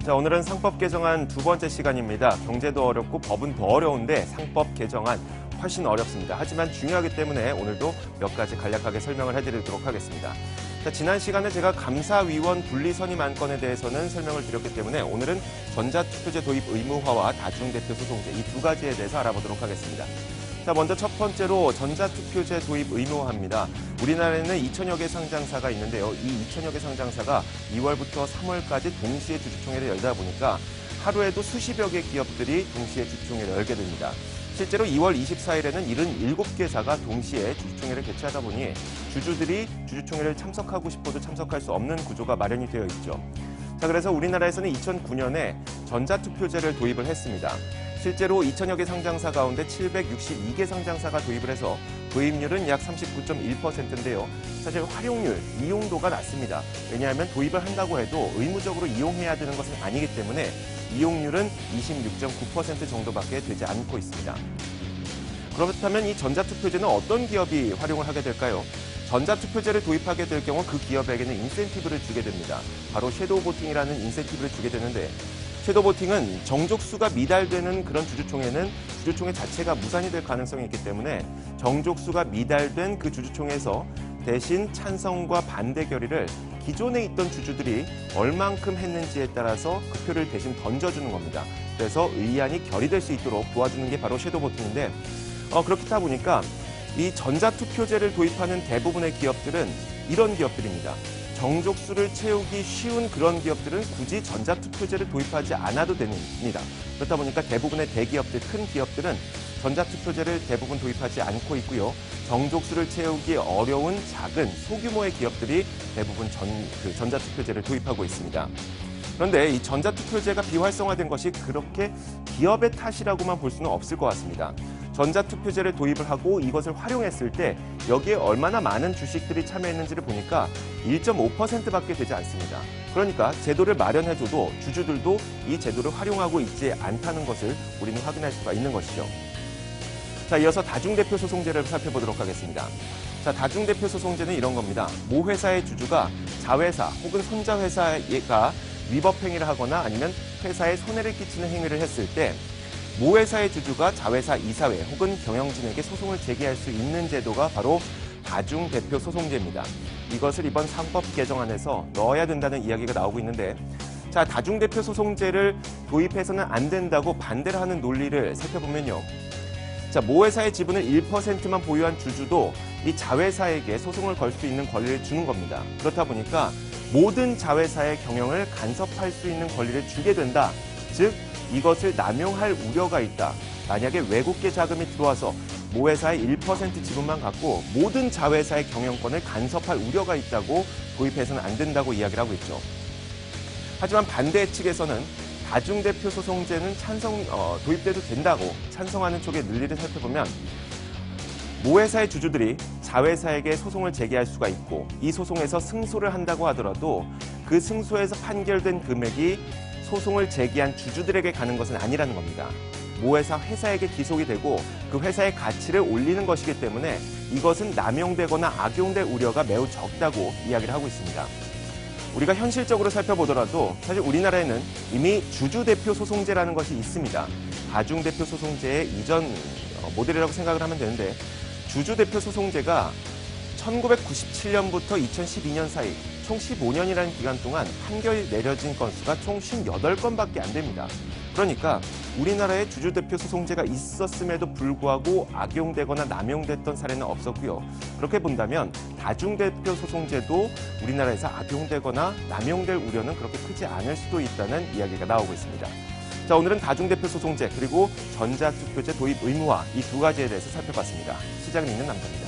자, 오늘은 상법 개정안 두 번째 시간입니다. 경제도 어렵고 법은 더 어려운데 상법 개정안 훨씬 어렵습니다. 하지만 중요하기 때문에 오늘도 몇 가지 간략하게 설명을 해드리도록 하겠습니다. 자, 지난 시간에 제가 감사위원 분리선임 안건에 대해서는 설명을 드렸기 때문에 오늘은 전자투표제 도입 의무화와 다중대표 소송제 이 두 가지에 대해서 알아보도록 하겠습니다. 자, 먼저 첫 번째로 전자투표제 도입 의무화입니다. 우리나라에는 2천여 개 상장사가 있는데요. 이 2천여 개 상장사가 2월부터 3월까지 동시에 주주총회를 열다 보니까 하루에도 수십여 개 기업들이 동시에 주주총회를 열게 됩니다. 실제로 2월 24일에는 77개사가 동시에 주주총회를 개최하다 보니 주주들이 주주총회를 참석하고 싶어도 참석할 수 없는 구조가 마련이 되어 있죠. 자, 그래서 우리나라에서는 2009년에 전자투표제를 도입을 했습니다. 실제로 2천여 개 상장사 가운데 762개 상장사가 도입을 해서 도입률은 약 39.1%인데요. 사실 활용률, 이용도가 낮습니다. 왜냐하면 도입을 한다고 해도 의무적으로 이용해야 되는 것은 아니기 때문에 이용률은 26.9% 정도밖에 되지 않고 있습니다. 그렇다면 이 전자투표제는 어떤 기업이 활용을 하게 될까요? 전자투표제를 도입하게 될 경우 그 기업에게는 인센티브를 주게 됩니다. 바로 섀도우 보팅이라는 인센티브를 주게 되는데 섀도우 보팅은 정족수가 미달되는 그런 주주총회는 주주총회 자체가 무산이 될 가능성이 있기 때문에 정족수가 미달된 그 주주총회에서 대신 찬성과 반대 결의를 기존에 있던 주주들이 얼만큼 했는지에 따라서 그 표를 대신 던져주는 겁니다. 그래서 의안이 결의될 수 있도록 도와주는 게 바로 섀도우 보팅인데 그렇다 보니까 이 전자투표제를 도입하는 대부분의 기업들은 이런 기업들입니다. 정족수를 채우기 쉬운 그런 기업들은 굳이 전자투표제를 도입하지 않아도 됩니다. 그렇다 보니까 대부분의 대기업들, 큰 기업들은 전자투표제를 대부분 도입하지 않고 있고요. 정족수를 채우기 어려운 작은 소규모의 기업들이 대부분 전자투표제를 도입하고 있습니다. 그런데 이 전자투표제가 비활성화된 것이 그렇게 기업의 탓이라고만 볼 수는 없을 것 같습니다. 전자투표제를 도입을 하고 이것을 활용했을 때 여기에 얼마나 많은 주식들이 참여했는지를 보니까 1.5%밖에 되지 않습니다. 그러니까 제도를 마련해줘도 주주들도 이 제도를 활용하고 있지 않다는 것을 우리는 확인할 수가 있는 것이죠. 자, 이어서 다중대표 소송제를 살펴보도록 하겠습니다. 자, 다중대표 소송제는 이런 겁니다. 모 회사의 주주가 자회사 혹은 손자회사가 위법 행위를 하거나 아니면 회사에 손해를 끼치는 행위를 했을 때 모 회사의 주주가 자회사 이사회 혹은 경영진에게 소송을 제기할 수 있는 제도가 바로 다중대표 소송제입니다. 이것을 이번 상법 개정안에서 넣어야 된다는 이야기가 나오고 있는데 자, 다중대표 소송제를 도입해서는 안 된다고 반대를 하는 논리를 살펴보면요. 자, 모 회사의 지분을 1%만 보유한 주주도 이 자회사에게 소송을 걸 수 있는 권리를 주는 겁니다. 그렇다 보니까 모든 자회사의 경영을 간섭할 수 있는 권리를 주게 된다. 즉, 이것을 남용할 우려가 있다. 만약에 외국계 자금이 들어와서 모 회사의 1% 지분만 갖고 모든 자회사의 경영권을 간섭할 우려가 있다고 도입해서는 안 된다고 이야기를 하고 있죠. 하지만 반대 측에서는 다중대표 소송제는 도입돼도 된다고 찬성하는 쪽의 논리를 살펴보면 모 회사의 주주들이 자회사에게 소송을 제기할 수가 있고 이 소송에서 승소를 한다고 하더라도 그 승소에서 판결된 금액이 소송을 제기한 주주들에게 가는 것은 아니라는 겁니다. 모 회사에게 기속이 되고 그 회사의 가치를 올리는 것이기 때문에 이것은 남용되거나 악용될 우려가 매우 적다고 이야기를 하고 있습니다. 우리가 현실적으로 살펴보더라도 사실 우리나라에는 이미 주주대표 소송제라는 것이 있습니다. 다중대표 소송제의 이전 모델이라고 생각을 하면 되는데 주주대표 소송제가 1997년부터 2012년 사이 총 15년이라는 기간 동안 판결이 내려진 건수가 총 58건밖에 안 됩니다. 그러니까 우리나라에 주주대표 소송제가 있었음에도 불구하고 악용되거나 남용됐던 사례는 없었고요. 그렇게 본다면 다중대표 소송제도 우리나라에서 악용되거나 남용될 우려는 그렇게 크지 않을 수도 있다는 이야기가 나오고 있습니다. 자, 오늘은 다중대표 소송제 그리고 전자투표제 도입 의무화 이 두 가지에 대해서 살펴봤습니다. 시작은 있는 남자입니다.